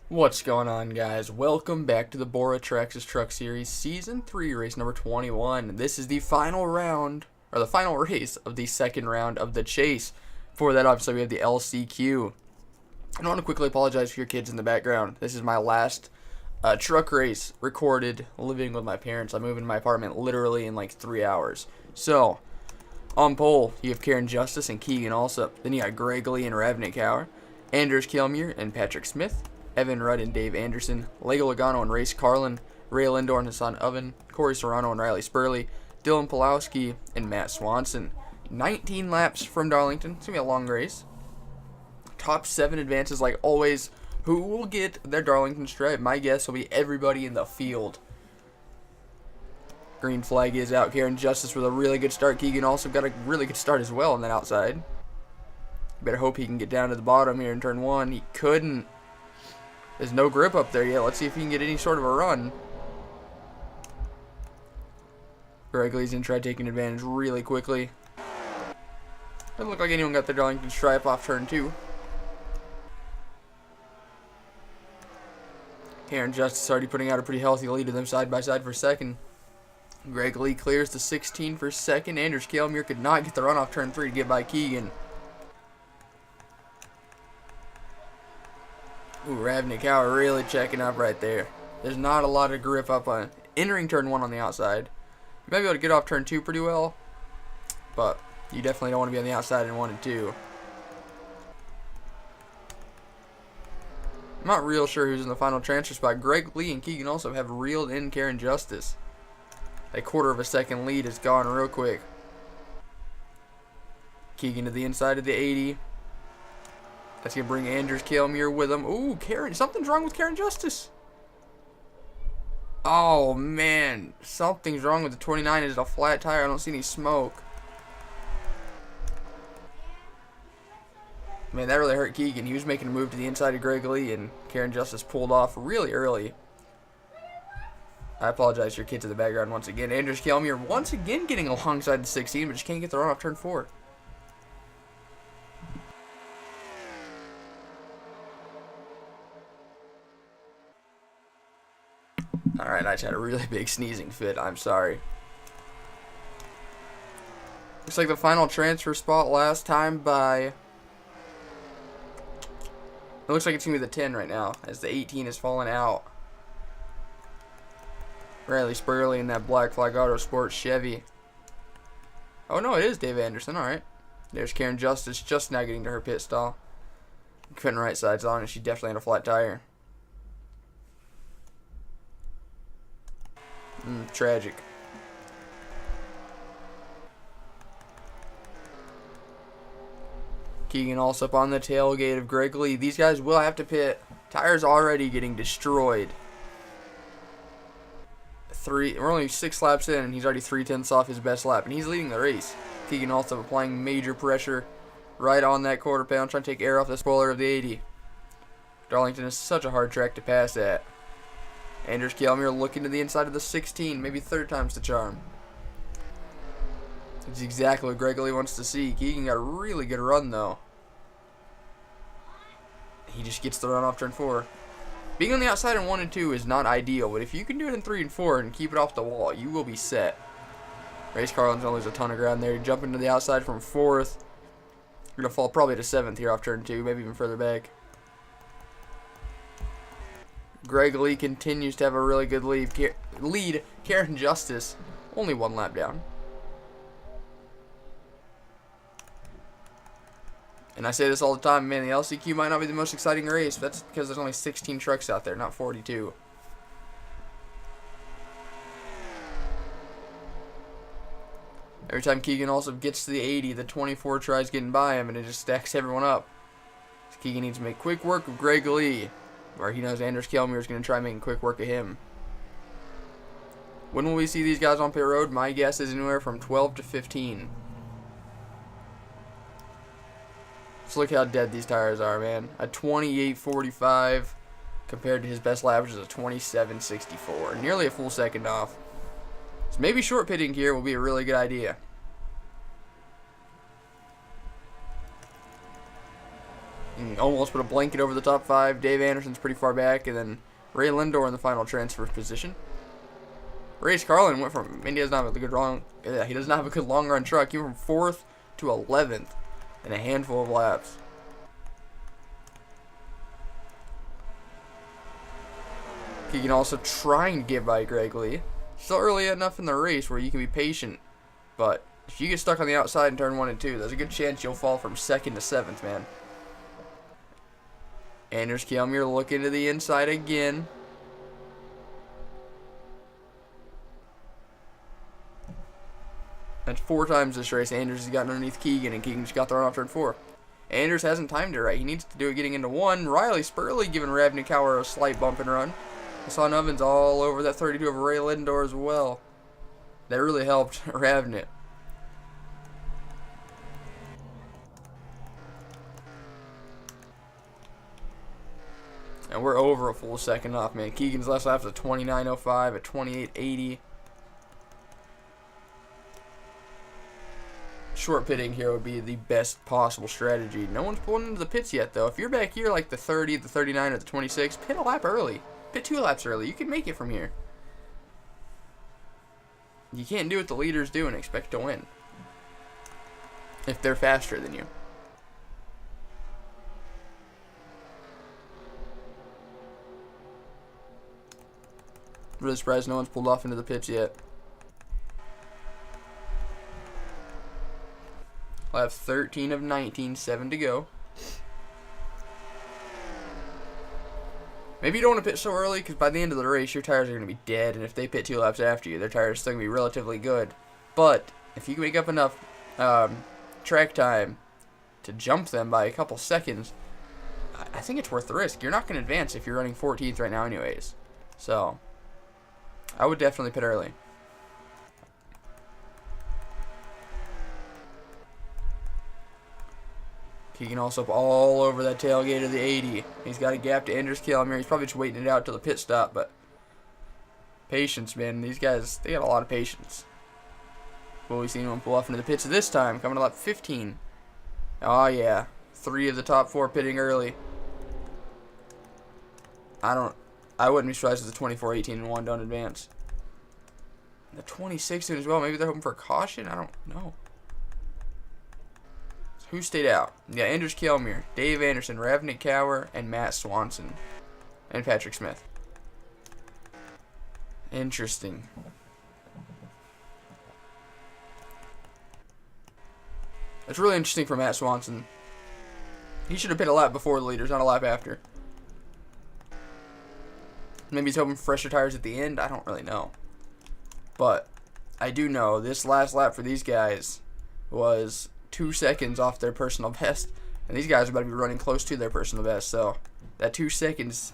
What's going on, guys? Welcome back to the BORA Traxxas Truck Series Season 3, race number 21. This is the final round, or the final race of the second round of the chase. For that, obviously, we have the LCQ. I want to quickly apologize for your kids in the background. This is my last truck race recorded living with my parents. I moved into my apartment literally in like 3 hours. So, on pole, you have Karen Justice and Keegan Alsop. Then you got Greg Lee and Ravnik Hauer, Anders Kjellmuir and Patrick Smith, Evan Rudd and Dave Anderson, Lego Logano and Race Carlin, Ray Lindor and Hassan Oven, Corey Serrano and Riley Spurley, Dylan Pulowski and Matt Swanson. 19 laps from Darlington. It's going to be a long race. Top 7 advances like always. Who will get their Darlington stripe? My guess will be everybody in the field. Green flag is out. Karen Justice with a really good start. Keegan also got a really good start as well on that outside. Better hope he can get down to the bottom here in turn 1. He couldn't. There's no grip up there yet. Let's see if he can get any sort of a run. Greg Lee's going to try taking advantage really quickly. Doesn't look like anyone got their Darlington stripe off turn 2. Karen Justice already putting out a pretty healthy lead to them side by side for second. Greg Lee clears the 16 for second. Anders Kjellmuir could not get the run off turn 3 to get by Keegan. Ooh, Ravnik Hauer really checking up right there. There's not a lot of grip up on entering turn 1 on the outside. You might be able to get off turn 2 pretty well, but you definitely don't want to be on the outside in 1 and 2. I'm not real sure who's in the final transfer spot. Greg Lee and Keegan also have reeled in Karen Justice. A quarter of a second lead is gone real quick. Keegan to the inside of the 80. That's going to bring Anders Kjellmuir with him. Ooh, Karen. Something's wrong with Karen Justice. Oh, man. Something's wrong with the 29. Is it a flat tire? I don't see any smoke. Man, that really hurt Keegan. He was making a move to the inside of Greg Lee, and Karen Justice pulled off really early. I apologize to your kids in the background once again. Anders Kjellmuir once again getting alongside the 16, but just can't get the run off turn 4. Alright, I just had a really big sneezing fit. I'm sorry. Looks like the final transfer spot last time by... It looks like it's going to be the 10 right now, as the 18 is falling out. Riley Spurley in that Black Flag Auto Sports Chevy. Oh no, it is Dave Anderson. Alright. There's Karen Justice just now getting to her pit stall. Putting right sides on, and she definitely had a flat tire. Tragic. Keegan also up on the tailgate of Greg Lee. These guys will have to pit. Tires already getting destroyed. We're only 6 laps in, and he's already 3/10 off his best lap, and he's leading the race. Keegan also applying major pressure right on that quarter pound, trying to take air off the spoiler of the 80. Darlington is such a hard track to pass at. Anders Kjellmuir looking to the inside of the 16, maybe third time's the charm. That's exactly what Greg Lee wants to see. Keegan got a really good run, though. He just gets the run off turn 4. Being on the outside in 1 and 2 is not ideal, but if you can do it in 3 and 4 and keep it off the wall, you will be set. Race Carlin's going to lose a ton of ground there. Jumping to the outside from 4th. You're going to fall probably to 7th here off turn 2, maybe even further back. Greg Lee continues to have a really good lead. Karen Justice, only 1 lap down. And I say this all the time, man, the LCQ might not be the most exciting race, but that's because there's only 16 trucks out there, not 42. Every time Keegan also gets to the 80, the 24 tries getting by him, and it just stacks everyone up. So Keegan needs to make quick work of Greg Lee, where he knows Anders Kjellmuir is going to try making quick work of him. When will we see these guys on pit road? My guess is anywhere from 12 to 15. Just look how dead these tires are, man. A 28.45 compared to his best lap, which is a 27.64. Nearly a full second off. So maybe short pitting here will be a really good idea. And almost put a blanket over the top 5. Dave Anderson's pretty far back, and then Ray Lindor in the final transfer position. Race Carlin went from, he does not have a good he does not have a good long run truck. He went from 4th to 11th in a handful of laps. Keegan also trying to get by Greg Lee. Still early enough in the race where you can be patient, but if you get stuck on the outside in turn 1 and 2, there's a good chance you'll fall from 2nd to 7th, man. Anders Kjellmyr looking to the inside again. That's 4 times this race. Anders has gotten underneath Keegan, and Keegan just got thrown off turn 4. Anders hasn't timed it right. He needs to do it getting into 1. Riley Spurley giving Ravnikauer a slight bump and run. Hassan Ovens all over that 32 of Ray Lindor as well. That really helped Ravnik. And we're over a full second off, man. Keegan's last lap's a 29.05 at 28.80. Short pitting here would be the best possible strategy. No one's pulling into the pits yet, though. If you're back here like the 30, the 39, or the 26, pit a lap early. Pit 2 laps early. You can make it from here. You can't do what the leaders do and expect to win if they're faster than you. Really surprised no one's pulled off into the pits yet. I'll have 13 of 19, 7 to go. Maybe you don't want to pit so early, because by the end of the race, your tires are going to be dead, and if they pit 2 laps after you, their tires are still going to be relatively good. But if you can make up enough track time to jump them by a couple seconds, I think it's worth the risk. You're not going to advance if you're running 14th right now anyways. So I would definitely pit early. Keegan also up all over that tailgate of the 80. He's got a gap to Anders Kjellmyr. He's probably just waiting it out till the pit stop, but patience, man. These guys, they got a lot of patience. Will we see anyone pull off into the pits this time? Coming to lap 15. Oh, yeah. 3 of the top 4 pitting early. I wouldn't be surprised if the 24, 18, and 1 don't advance. The 26 as well. Maybe they're hoping for a caution? I don't know. Who stayed out? Yeah, Anders Kjellmyr, Dave Anderson, Ravnikauer, and Matt Swanson. And Patrick Smith. Interesting. It's really interesting for Matt Swanson. He should have pit a lap before the leaders, not a lap after. Maybe he's hoping for fresher tires at the end. I don't really know. But I do know this last lap for these guys was 2 seconds off their personal best. And these guys are about to be running close to their personal best. So that 2 seconds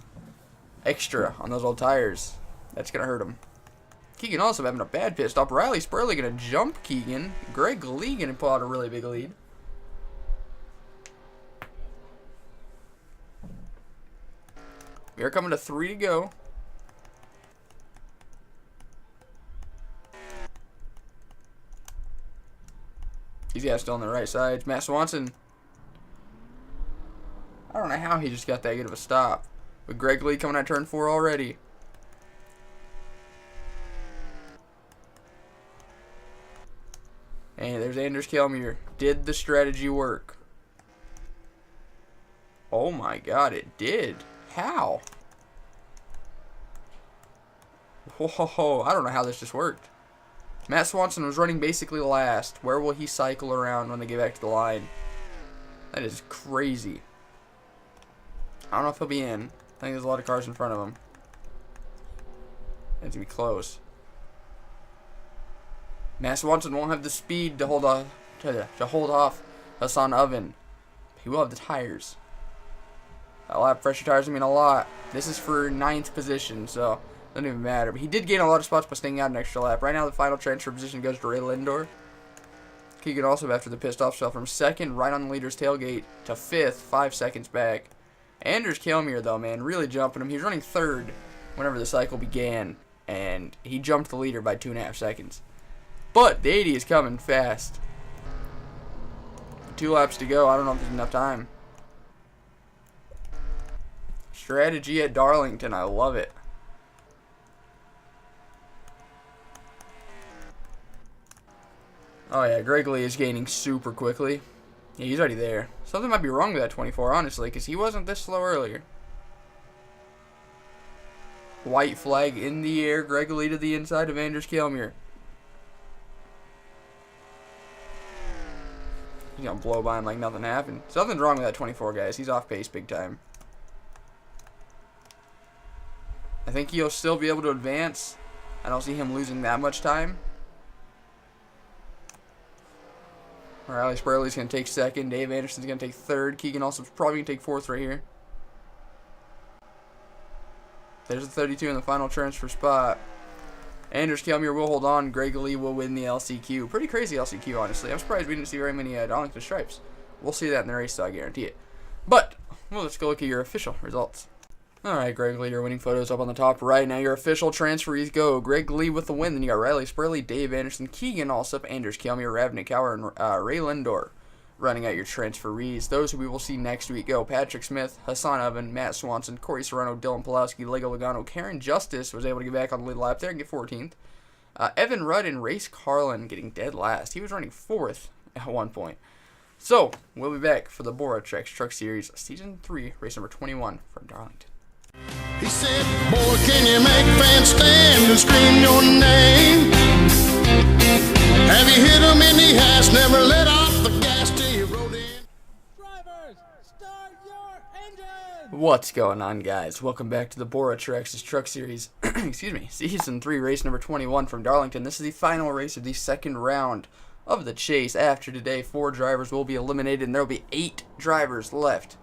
extra on those old tires, that's going to hurt them. Keegan also having a bad pit stop. Riley Spurley going to jump Keegan. Greg Lee going to pull out a really big lead. We are coming to 3 to go. These guys still on the right side. Matt Swanson. I don't know how he just got that good of a stop. But Greg Lee coming out turn 4 already. And there's Anders Kjellmyr. Did the strategy work? Oh my god, it did. How? Whoa, I don't know how this just worked. Matt Swanson was running basically last. Where will he cycle around when they get back to the line? That is crazy. I don't know if he'll be in. I think there's a lot of cars in front of him. It's going to be close. Matt Swanson won't have the speed to hold off Hassan Oven. He will have the tires. A lap fresher tires mean a lot. This is for 9th position, so it doesn't even matter. But he did gain a lot of spots by staying out an extra lap. Right now, the final transfer position goes to Ray Lindor. Keegan also, after the pissed off, fell from 2nd, right on the leader's tailgate, to 5th, 5 seconds back. Anders Kjellmyr, though, man, really jumping him. He was running 3rd whenever the cycle began, and he jumped the leader by 2.5 seconds. But the 80 is coming fast. 2 laps to go. I don't know if there's enough time. Strategy at Darlington. I love it. Oh yeah, Greg Lee is gaining super quickly. Yeah, he's already there. Something might be wrong with that 24, honestly, because he wasn't this slow earlier. White flag in the air. Greg Lee to the inside of Anders Kjellmyr. He's going to blow by him like nothing happened. Something's wrong with that 24, guys. He's off pace big time. I think he'll still be able to advance. I don't see him losing that much time. Riley Spurley's going to take second. Dave Anderson's going to take third. Keegan Alsop's probably going to take fourth right here. There's the 32 in the final transfer spot. Anders Kjellmyr will hold on. Greg Lee will win the LCQ. Pretty crazy LCQ, honestly. I'm surprised we didn't see very many Darlington stripes. We'll see that in the race, so I guarantee it. But, well, let's go look at your official results. Alright, Greg Lee, your winning photos up on the top right. Now your official transferees go. Greg Lee with the win. Then you got Riley Spurley, Dave Anderson, Keegan Alsop, Anders Kjellmyr, Ravnik Kauer, and Ray Lindor running out your transferees. Those who we will see next week go. Patrick Smith, Hassan Oven, Matt Swanson, Corey Serrano, Dylan Pulowski, Lego Logano, Karen Justice was able to get back on the lead lap there and get 14th. Evan Rudd and Race Carlin getting dead last. He was running 4th at one point. So, we'll be back for the BORA Traxxas Truck Series Season 3, race number 21 from Darlington. He said, boy, can you make fans stand and scream your name? Have you hit him in the ass, never let off the gas till you rode in? Drivers, start your engine! What's going on, guys? Welcome back to the BORA Traxxas Truck Series, excuse me, Season 3, race number 21 from Darlington. This is the final race of the second round of the chase. After today, 4 drivers will be eliminated, and there will be 8 drivers left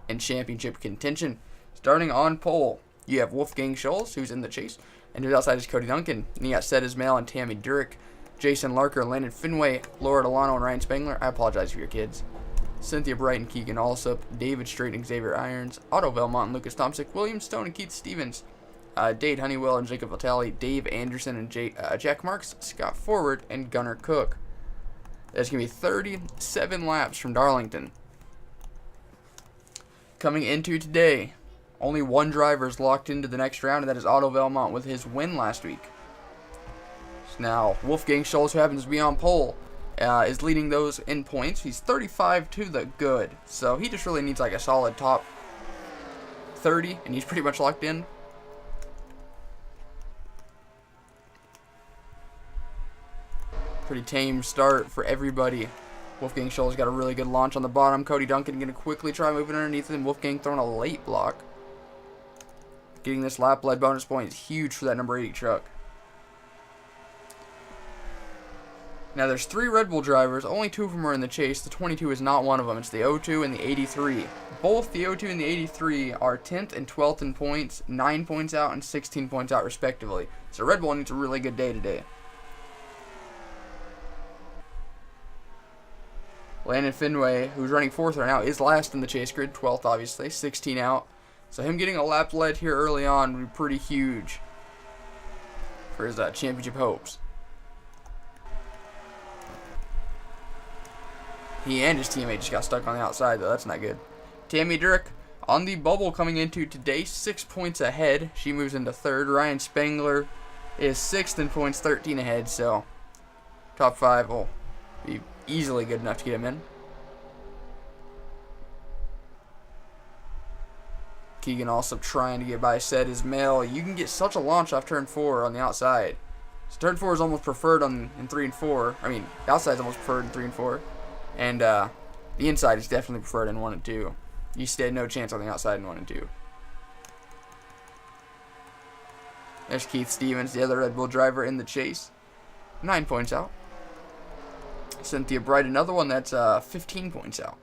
in championship contention. Starting on pole, you have Wolfgang Schultz, who's in the chase, and who's outside is Cody Duncan. And you got Seth Ismail and Tammy Durick, Jason Larker, Landon Finway, Laura Delano, and Ryan Spengler. I apologize for your kids. Cynthia Bright and Keegan Alsop, David Strait and Xavier Irons, Otto Belmont and Lucas Tomczyk, William Stone and Keith Stevens, Dade Honeywell and Jacob Vitale, Dave Anderson and Jack Marks, Scott Forward, and Gunnar Cook. That's going to be 37 laps from Darlington. Coming into today, only 1 driver is locked into the next round, and that is Otto Belmont with his win last week. So now, Wolfgang Schultz, who happens to be on pole, is leading those in points. He's 35 to the good, so he just really needs like a solid top 30, and he's pretty much locked in. Pretty tame start for everybody. Wolfgang Schultz got a really good launch on the bottom. Cody Duncan going to quickly try moving underneath him. Wolfgang throwing a late block. Getting this lap lead bonus point is huge for that number 80 truck. Now there's 3 Red Bull drivers. Only 2 of them are in the chase. The 22 is not one of them. It's the 02 and the 83. Both the 02 and the 83 are 10th and 12th in points, 9 points out and 16 points out respectively. So Red Bull needs a really good day today. Landon Finway, who's running 4th right now, is last in the chase grid, 12th obviously, 16 out. So him getting a lap lead here early on would be pretty huge for his championship hopes. He and his teammate just got stuck on the outside, though. That's not good. Tammy Durick on the bubble coming into today, 6 points ahead. She moves into 3rd. Ryan Spengler is 6th in points, 13 ahead. So top 5 will be easily good enough to get him in. Keegan also trying to get by Seth Ismail. You can get such a launch off turn 4 on the outside. So turn 4 is almost preferred in 3 and 4. I mean, the outside is almost preferred in 3 and 4. And the inside is definitely preferred in 1 and 2. You stand no chance on the outside in 1 and 2. There's Keith Stevens, the other Red Bull driver in the chase. 9 points out. Cynthia Bright, another one that's 15 points out.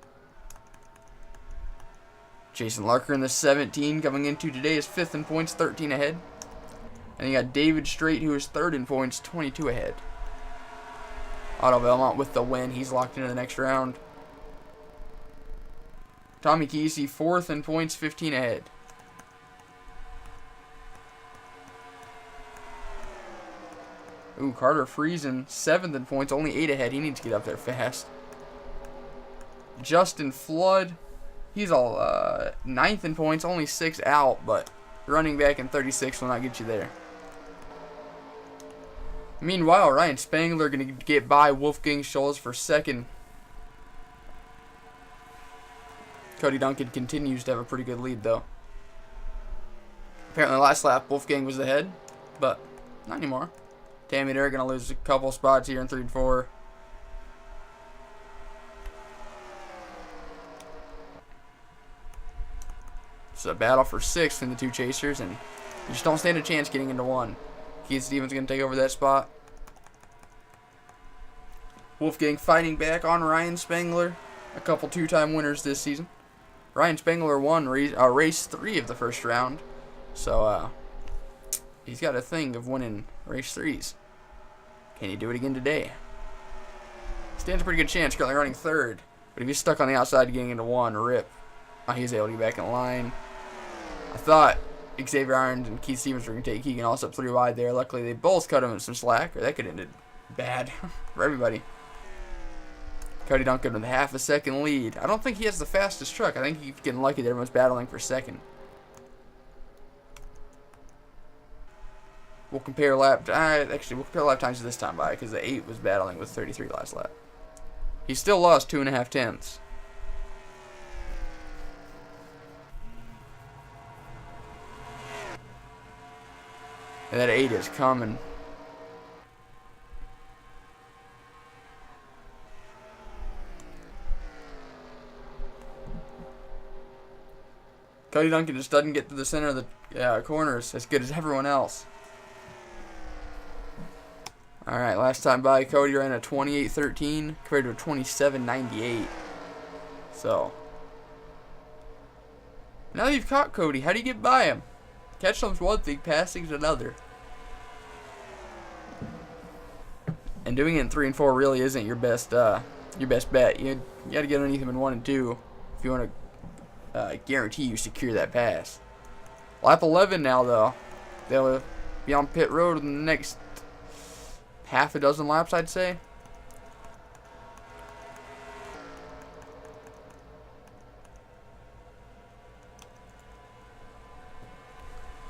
Jason Larker in the 17 coming into today is 5th in points, 13 ahead. And you got David Strait, who is 3rd in points, 22 ahead. Otto Belmont with the win. He's locked into the next round. Tommy Kesey, 4th in points, 15 ahead. Ooh, Carter Friesen, 7th in points, only 8 ahead. He needs to get up there fast. Justin Flood, he's all 9th in points, only 6 out, but running back in 36 will not get you there. Meanwhile, Ryan Spangler going to get by Wolfgang Schultz for second. Cody Duncan continues to have a pretty good lead, though. Apparently, last lap, Wolfgang was ahead, but not anymore. Tammy and Eric going to lose a couple spots here in 3 and 4. It's a battle for 6th between the two chasers, and you just don't stand a chance getting into 1. Keith Stevens going to take over that spot. Wolfgang fighting back on Ryan Spangler, a couple two-time winners this season. Ryan Spangler won race 3 of the first round, so he's got a thing of winning race 3s. Can he do it again today? Stands a pretty good chance, currently running 3rd, but if he's stuck on the outside getting into 1, rip. He's able to get back in line. I thought Xavier Irons and Keith Stevens were going to take Keegan Allsup 3 wide there. Luckily, they both cut him some slack, or that could have ended bad for everybody. Cody Duncan with half a second lead. I don't think he has the fastest truck. I think he's getting lucky that everyone's battling for second. We'll compare lap times this time by, because the 8 was battling with 33 last lap. He still lost 2.5 tenths. And that 8 is coming. Cody Duncan just doesn't get to the center of the corners as good as everyone else. Alright, last time by, Cody ran a 28.13 compared to a 27.98. So, now that you've caught Cody, how do you get by him? Catching him's one thing, passing's another. And doing it in 3 and 4 really isn't your best bet. You got to get underneath him in 1 and 2 if you want to guarantee you secure that pass. Lap 11 now, though. They'll be on pit road in the next half a dozen laps, I'd say.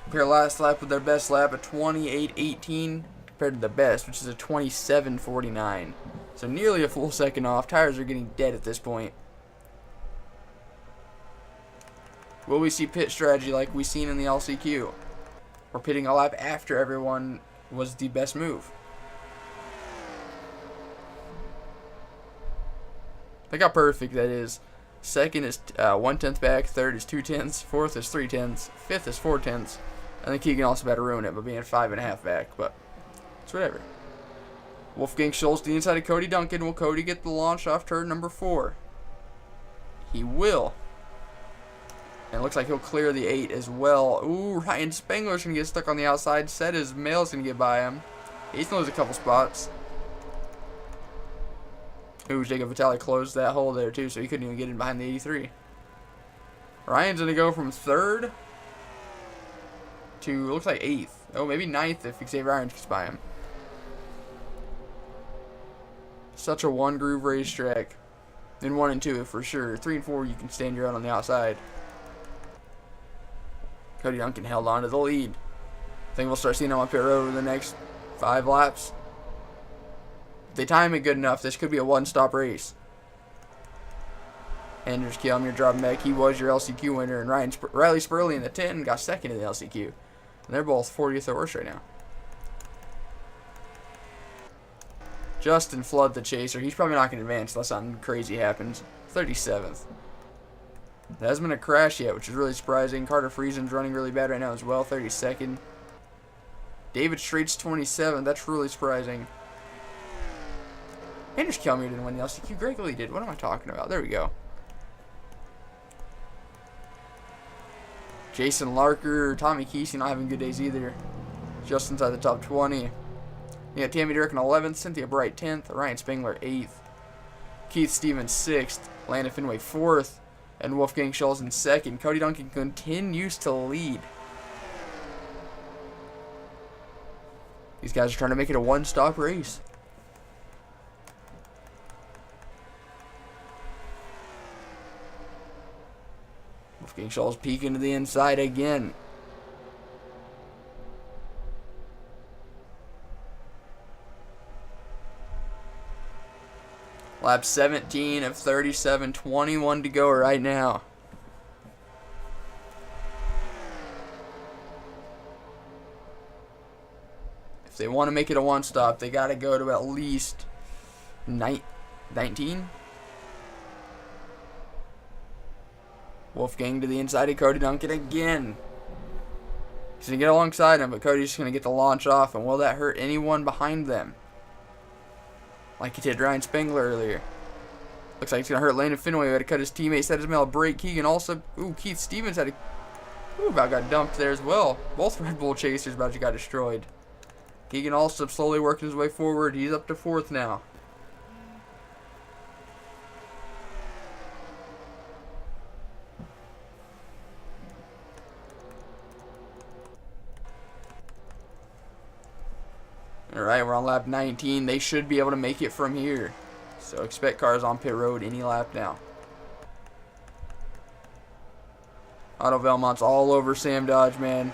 Compare last lap with their best lap, a 28.18 compared to the best, which is a 27.49. So nearly a full second off. Tires are getting dead at this point. Will we see pit strategy like we seen in the LCQ? Or pitting a lap after everyone was the best move? Look how perfect that is. Second is 1/10 back, 3rd is 2/10, 4th is 3/10, 5th is 4/10. I think Keegan also better ruin it by being 5.5 back, but it's whatever. Wolfgang Schultz to the inside of Cody Duncan. Will Cody get the launch off turn number 4? He will. And it looks like he'll clear the 8 as well. Ooh, Ryan Spangler's going to get stuck on the outside. Said his mail's going to get by him. He's going to lose a couple spots. Ooh, Jacob Vitale closed that hole there too, so he couldn't even get in behind the 83. Ryan's going to go from 3rd to, looks like 8th. Oh, maybe 9th if Xavier Irons gets by him. Such a one-groove racetrack. In 1 and 2 for sure. 3 and 4 you can stand your own on the outside. Cody Duncan held on to the lead. I think we'll start seeing him on pit road over the next 5 laps. If they time it good enough, this could be a one-stop race. Anders Kjellmer dropping back. He was your LCQ winner, and Riley Spurley in the 10 got second in the LCQ. And they're both 40th or worse right now. Justin Flood, the chaser. He's probably not going to advance unless something crazy happens. 37th. There hasn't been a crash yet, which is really surprising. Carter Friesen's running really bad right now as well, 32nd. David Straight's 27th. That's really surprising. Anders Kjellmer didn't win the LCQ. Greg Lee did. What am I talking about? There we go. Jason Larker, Tommy Kesey not having good days either. Just inside the top 20. You got Tammy Durkin 11th, Cynthia Bright 10th, Ryan Spangler 8th, Keith Stevens 6th, Landon Finway 4th, and Wolfgang Schultz in 2nd. Cody Duncan continues to lead. These guys are trying to make it a one-stop race. Wolfgang Schultz peeking to the inside again. Lap 17 of 37, 21 to go right now. If they want to make it a one-stop, they got to go to at least 19. Wolfgang to the inside of Cody Duncan again. He's going to get alongside him, but Cody's just going to get the launch off. And will that hurt anyone behind them? Like he did Ryan Spengler earlier. Looks like it's going to hurt Landon Finway, who had to cut his teammate, set his mail, break Keegan also. Ooh, Keith Stevens had a. Ooh, about got dumped there as well. Both Red Bull chasers about to got destroyed. Keegan also slowly working his way forward. He's up to 4th now. Alright, we're on lap 19. They should be able to make it from here. So expect cars on pit road any lap now. Otto Velmont's all over Sam Dodge, man.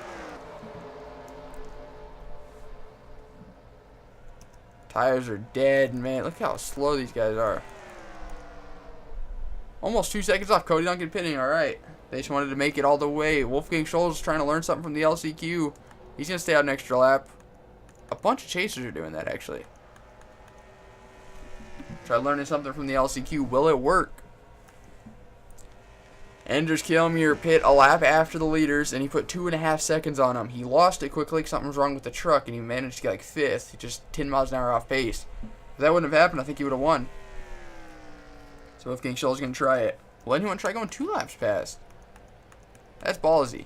Tires are dead, man. Look how slow these guys are. Almost 2 seconds off. Cody Duncan pitting. Alright. They just wanted to make it all the way. Wolfgang Schultz trying to learn something from the LCQ. He's going to stay out an extra lap. A bunch of chasers are doing that, actually. Try learning something from the LCQ. Will it work? Anders Kjellmuir pit a lap after the leaders, and he put 2.5 seconds on him. He lost it quickly. Something was wrong with the truck, and he managed to get like 5th. Just 10 miles an hour off pace. If that wouldn't have happened, I think he would have won. So Wolfgang Schultz is going to try it. Will anyone try going 2 laps past? That's ballsy.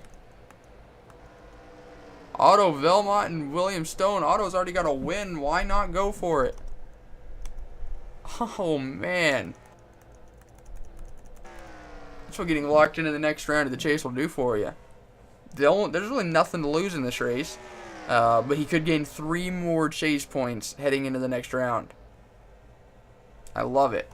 Otto Velmont and William Stone. Otto's already got a win. Why not go for it? Oh, man. That's what getting locked into the next round of the chase will do for you. There's really nothing to lose in this race. But he could gain 3 more chase points heading into the next round. I love it.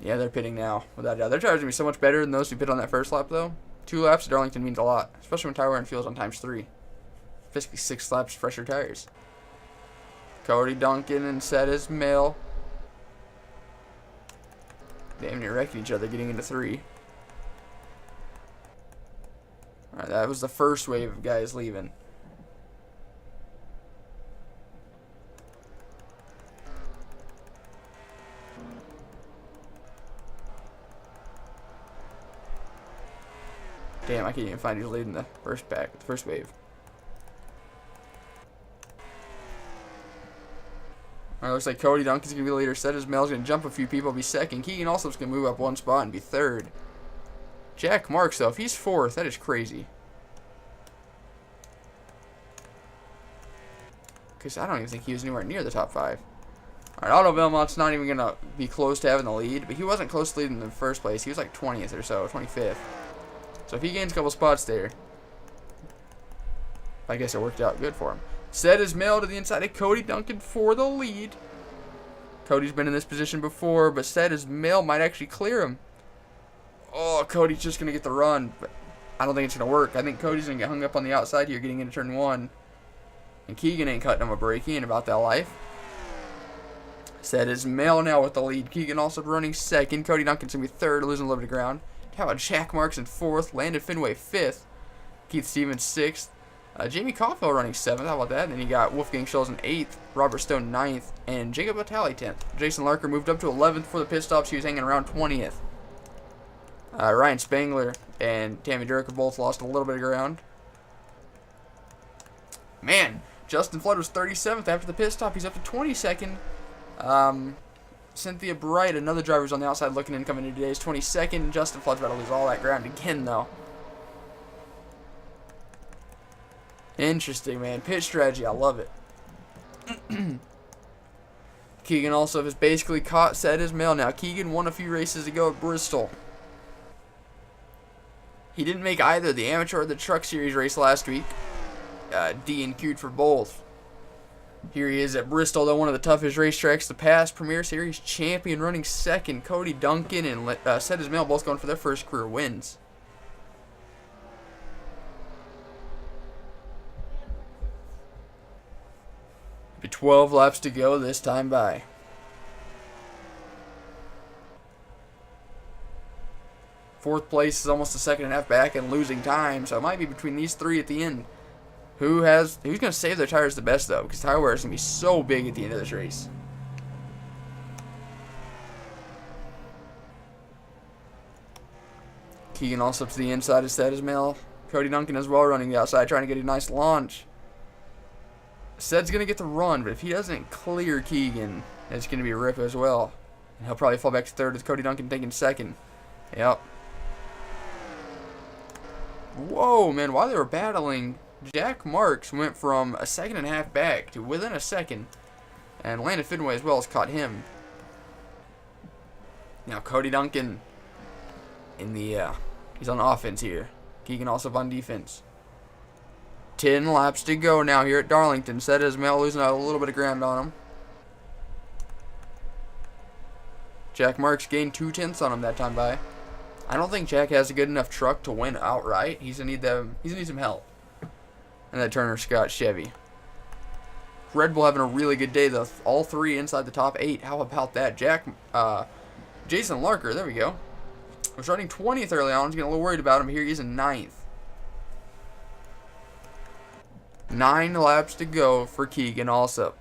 Yeah, they're pitting now, without a doubt. Their tires are going to be so much better than those who pit on that first lap, though. 2 laps at Darlington means a lot, especially when tire wear and fuel's on ×3. Basically 6 laps fresher tires. Cody Duncan and set his mail. Damn near wrecking each other getting into 3. Alright, that was the first wave of guys leaving. Damn, I can't even find who's leading the first pack, the first wave. Alright, looks like Cody Duncan's going to be the leader. Set his mail's going to jump a few people, be second. Keegan also is going to move up 1 spot and be 3rd. Jack Marks, though, if he's 4th, that is crazy. Because I don't even think he was anywhere near the top 5. Alright, Otto Velmont's not even going to be close to having the lead, but he wasn't close to leading in the first place. He was like 20th or so, 25th. So if he gains a couple spots there, I guess it worked out good for him. Set his mail to the inside of Cody Duncan for the lead. Cody's been in this position before, but set his mail might actually clear him. Oh, Cody's just going to get the run, but I don't think it's going to work. I think Cody's going to get hung up on the outside here getting into turn 1. And Keegan ain't cutting him a break. He ain't about that life. Set his mail now with the lead. Keegan also running 2nd. Cody Duncan's going to be 3rd, losing a little bit of ground. How about Jack Marks in 4th, Landon Finway 5th, Keith Stevens 6th, Jamie Caulfield running 7th, how about that? And then you got Wolfgang Schultz in 8th, Robert Stone 9th, and Jacob Batali 10th. Jason Larker moved up to 11th for the pit stops. He was hanging around 20th. Ryan Spengler and Tammy Durka both lost a little bit of ground. Man, Justin Flood was 37th after the pit stop. He's up to 22nd. Cynthia Bright, another driver who's on the outside looking in, coming in today, is 22nd. Justin Flood's about to lose all that ground again, though. Interesting, man. Pit strategy, I love it. Keegan also has basically set his mail now. Keegan won a few races ago at Bristol. He didn't make either the amateur or the truck series race last week. D and Q'd for both. Here he is at Bristol, though, one of the toughest racetracks to pass. Premier Series champion running second. Cody Duncan and Set Ismail both going for their first career wins. Be 12 laps to go this time by. Fourth place is almost a second and a half back and losing time, so it might be between these three at the end. Who's going to save their tires the best, though? Because tire wear is going to be so big at the end of this race. Keegan also up to the inside of Set Ismail. Cody Duncan as well running the outside, trying to get a nice launch. Sed's going to get the run, but if he doesn't clear Keegan, it's going to be a rip as well. And he'll probably fall back to third with Cody Duncan taking second. Yep. Whoa, man, while they were battling, Jack Marks went from a second and a half back to within a second. And Landon Fenway as well has caught him. Now Cody Duncan in the, he's on offense here. Keegan also on defense. 10 laps to go now here at Darlington. Set Ismail losing out a little bit of ground on him. Jack Marks gained 2/10 on him that time by. I don't think Jack has a good enough truck to win outright. He's gonna need them. He's gonna need some help. And that Turner Scott Chevy. Red Bull having a really good day though. All three inside the top 8. How about that? Jason Larker. There we go. Was running 20th early on. I was getting a little worried about him. Here he is in 9th. 9 laps to go for Keegan also.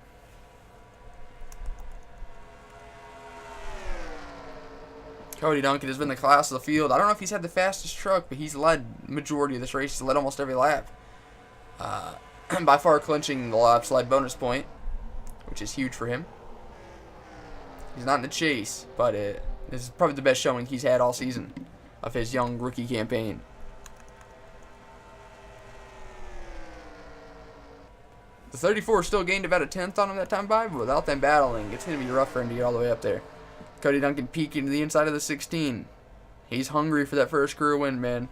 Cody Duncan has been the class of the field. I don't know if he's had the fastest truck, but he's led majority of this race. He's led almost every lap. By far clinching the lap slide bonus point, which is huge for him. He's not in the chase, but this is probably the best showing he's had all season of his young rookie campaign. The 34 still gained about a 10th on him that time by, but without them battling, it's going to be rough for him to get all the way up there. Cody Duncan peeking to the inside of the 16. He's hungry for that first career win, man.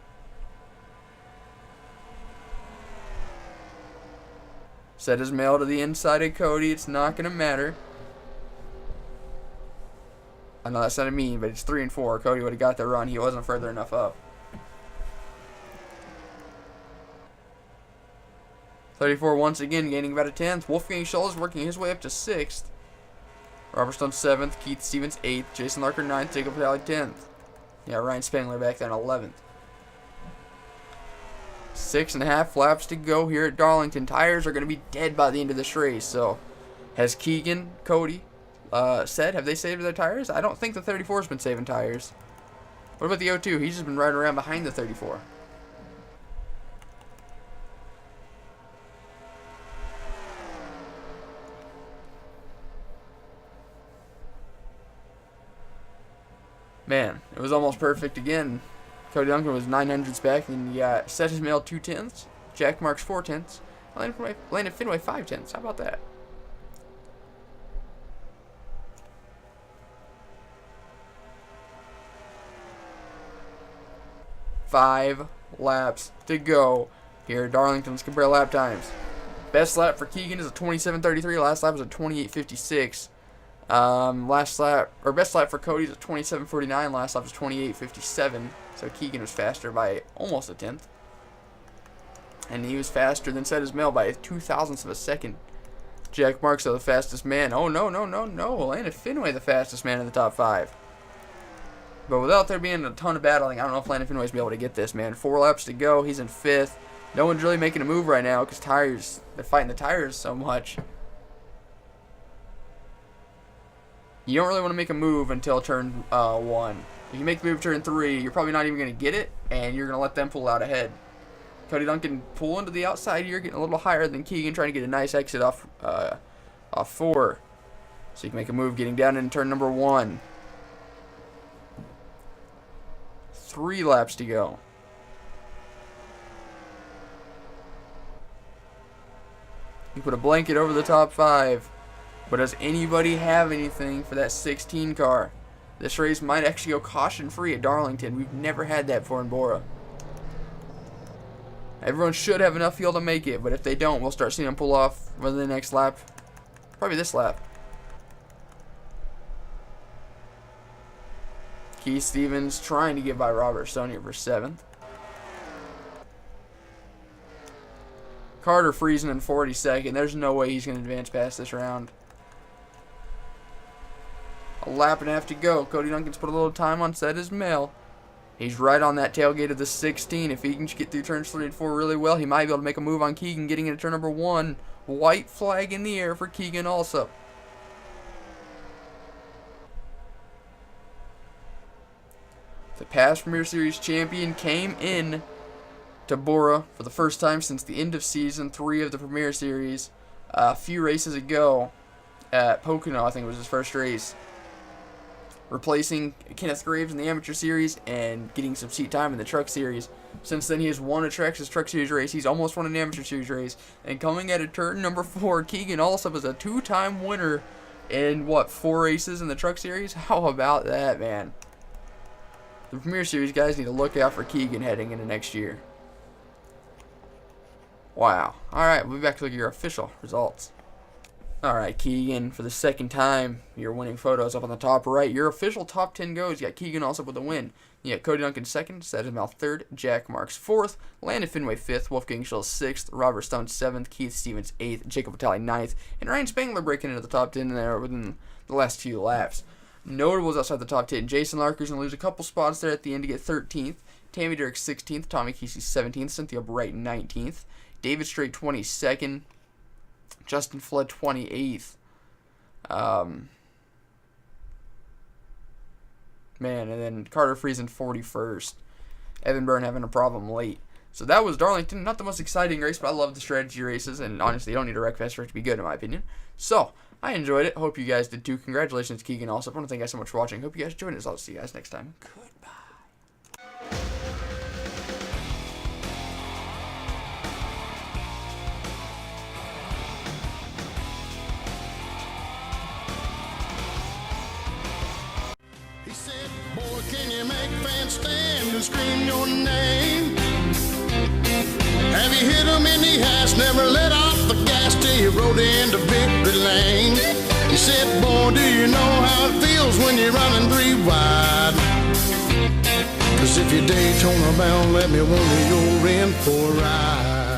Set Ismail to the inside of Cody. It's not going to matter. I know that sounded mean, but it's 3 and 4. Cody would have got the run. He wasn't further enough up. 34 once again gaining about a 10th. Wolfgang Scholl's working his way up to 6th. Robert Stone 7th. Keith Stevens 8th. Jason Larker 9th. Jacob Valley 10th. Yeah, Ryan Spangler back there in 11th. 6.5 laps to go here at Darlington. Tires are going to be dead by the end of this race. So, has Keegan, Cody, said, have they saved their tires? I don't think the 34's been saving tires. What about the 02? He's just been riding around behind the 34. Man, it was almost perfect again. Cody Duncan was 900ths back, and you got Set Ismail 2/10, Jack Marks 4/10, Landon Fenway 5/10. How about that? Five laps to go here at Darlington. Let's compare lap times. Best lap for Keegan is a 27:33. Last lap was a 28:56. Best lap for Cody is a 27:49. Last lap was 28:57. So Keegan was faster by almost a 10th. And he was faster than Set Ismail by 0.02 of a second. Jack Marks are the fastest man. Oh, no. Landon Fenway the fastest man in the top 5. But without there being a ton of battling, I don't know if Landon Fenway's be able to get this, man. 4 laps to go. He's in 5th. No one's really making a move right now because they're fighting the tires so much. You don't really want to make a move until turn 1. If you make the move turn 3, you're probably not even going to get it, and you're going to let them pull out ahead. Cody Duncan pull into the outside here, getting a little higher than Keegan, trying to get a nice exit off 4. So you can make a move getting down in turn number 1. 3 laps to go. You put a blanket over the top 5. But does anybody have anything for that 16 car? This race might actually go caution-free at Darlington. We've never had that before in BORA. Everyone should have enough fuel to make it, but if they don't, we'll start seeing them pull off within the next lap Probably this lap. Keith Stevens trying to get by Robert Stone here for 7th. Carter Friesen in 42nd. There's no way he's going to advance past this round. A lap and a half to go. Cody Duncan's put a little time on set as Mel. He's right on that tailgate of the 16. If he can get through turns 3 and 4 really well, he might be able to make a move on Keegan, getting into turn number 1. White flag in the air for Keegan also. The past Premier Series champion came in to BORA for the first time since the end of Season 3 of the Premier Series a few races ago at Pocono. I think it was his first race. Replacing Kenneth Graves in the Amateur Series and getting some seat time in the Truck Series. Since then, he has won a Traxxas Truck Series race. He's almost won an Amateur Series race. And coming at a turn number 4, Keegan also is a 2-time winner in, 4 races in the Truck Series? How about that, man? The Premier Series guys need to look out for Keegan heading into next year. Wow. Alright, we'll be back to look at your official results. Alright, Keegan, for the second time, your winning photos up on the top right. Your official top 10 goes. You got Keegan also with a win. You got Cody Duncan 2nd, Seth Mouth 3rd, Jack Marks 4th, Landon Finway 5th, Wolfgang Schultz 6th, Robert Stone 7th, Keith Stevens 8th, Jacob Vitale 9th, and Ryan Spangler breaking into the top 10 there within the last few laps. Notables outside the top 10. Jason Larker's going to lose a couple spots there at the end to get 13th. Tammy Derrick 16th, Tommy Kesey 17th, Cynthia Bright 19th, David Strait 22nd, Justin Flood 28th. Man, and then Carter Friesen 41st. Evan Byrne having a problem late. So that was Darlington. Not the most exciting race, but I love the strategy races, and honestly, you don't need a wreckfest for it to be good, in my opinion. So, I enjoyed it. Hope you guys did too. Congratulations, Keegan. Also, I want to thank you guys so much for watching. Hope you guys enjoyed it. I'll see you guys next time. Goodbye. He said, boy, can you make fans stand and scream your name? Have you hit him in the ass, never let off the gas till you rode into victory lane? He said, boy, do you know how it feels when you're running 3 wide? 'Cause if you're Daytona bound, let me wonder you're in for a ride.